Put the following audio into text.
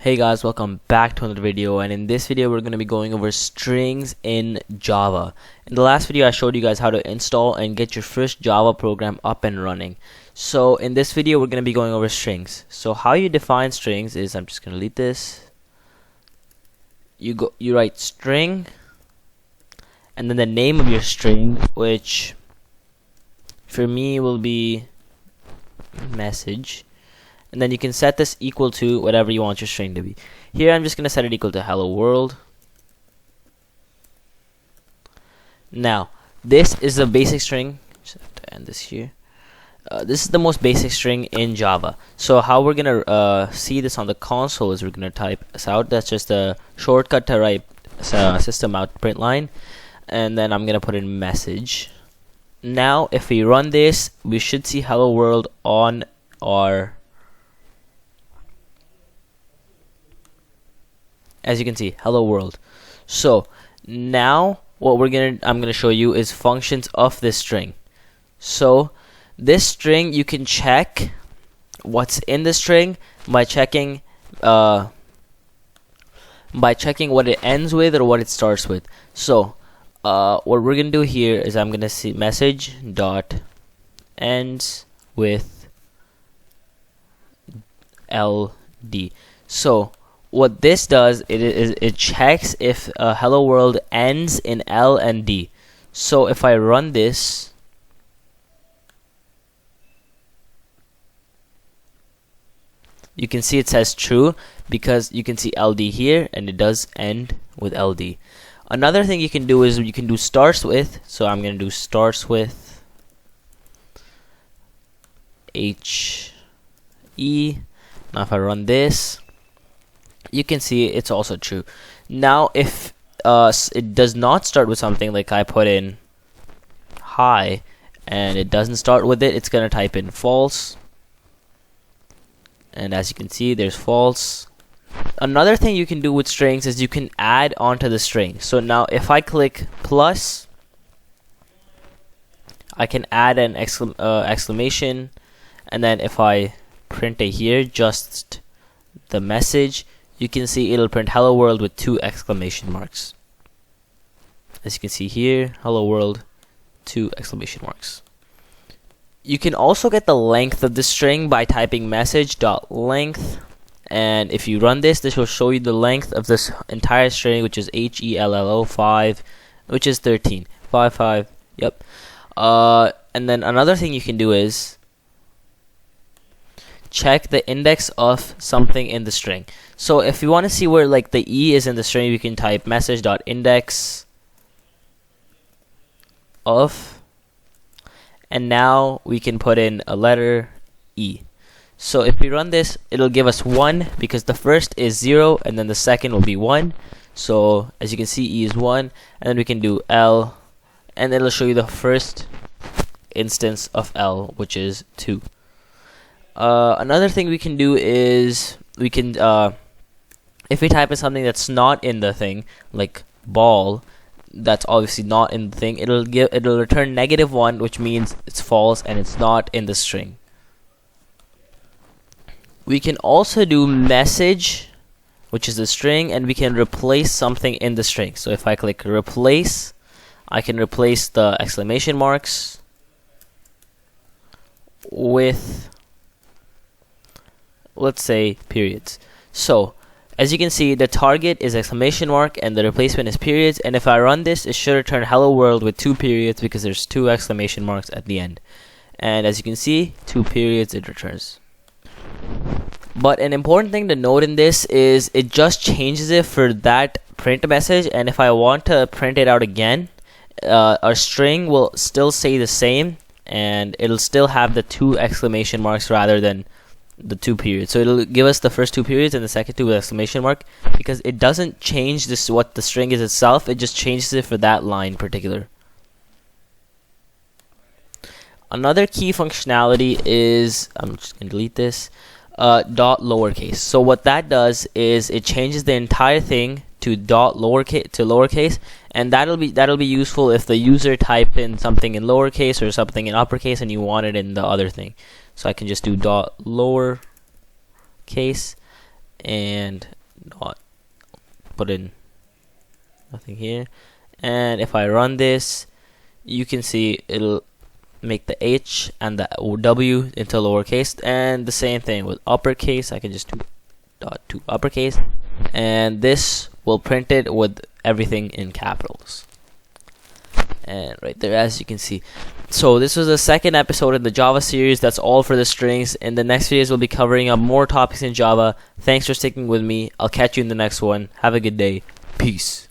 Hey guys, welcome back to another video, and in this video we're going to be going over strings in Java. In the last video I showed you guys how to install and get your first Java program up and running. So in this video we're going to be going over strings. So how you define strings is, I'm just going to delete this. You write string and then the name of your string, which for me will be message. And then you can set this equal to whatever you want your string to be. Here I'm just going to set it equal to hello world. Now this is the basic string. Just have to end this here. This is the most basic string in Java. So how we're going to see this on the console is we're going to type this out. That's just a shortcut to write system out print line. And then I'm going to put in message. Now if we run this, we should see hello world on our, as you can see, hello world. So now what I'm gonna show you is functions of this string. So this string, you can check what's in the string by checking what it ends with or what it starts with. So what we're gonna do here is I'm gonna see message dot ends with LD. So what this does, it checks if hello world ends in L and D. So if I run this, you can see it says true because you can see LD here and it does end with LD. Another thing you can do is you can do starts with. So I'm going to do starts with HE. Now if I run this, you can see it's also true. Now if it does not start with something, like I put in hi and it doesn't start with it, it's gonna type in false, and as you can see there's false. Another thing you can do with strings is you can add onto the string. So now if I click plus, I can add an exclamation, and then if I print it here, just the message, you can see it'll print hello world with 2 exclamation marks. As you can see here, hello world, 2 exclamation marks. You can also get the length of the string by typing message.length, and if you run this, this will show you the length of this entire string, which is HELLO 5, which is 13. 5. Yep. And then another thing you can do is check the index of something in the string. So if you want to see where like the E is in the string, you can type message.index of, and now we can put in a letter E. So if we run this, it'll give us 1 because the first is 0 and then the second will be 1. So as you can see, E is 1, and then we can do L, and it'll show you the first instance of L, which is 2. Another thing we can do is we can if we type in something that's not in the thing, like ball, that's obviously not in the thing, it'll return -1, which means it's false and it's not in the string. We can also do message, which is the string, and we can replace something in the string. So if I click replace, I can replace the exclamation marks with, let's say, periods. So as you can see, the target is exclamation mark and the replacement is periods, and if I run this, it should return hello world with 2 periods because there's 2 exclamation marks at the end. And as you can see, 2 periods it returns. But an important thing to note in this is it just changes it for that print message, and if I want to print it out again, our string will still stay the same and it'll still have the 2 exclamation marks rather than the 2 periods. So it'll give us the first 2 periods and the second 2 with exclamation mark, because it doesn't change this what the string is itself, it just changes it for that line in particular. Another key functionality is, I'm just gonna delete this, dot lowercase. So what that does is it changes the entire thing to lowercase, and that'll be useful if the user type in something in lowercase or something in uppercase and you want it in the other thing. So I can just do dot lowercase, and dot, put in nothing here, and if I run this, you can see it'll make the H and the W into lowercase, and the same thing with uppercase. I can just do dot to uppercase, and this will print it with everything in capitals. And right there, as you can see. So this was the second episode in the Java series. That's all for the strings. In the next videos, we'll be covering up more topics in Java. Thanks for sticking with me. I'll catch you in the next one. Have a good day. Peace.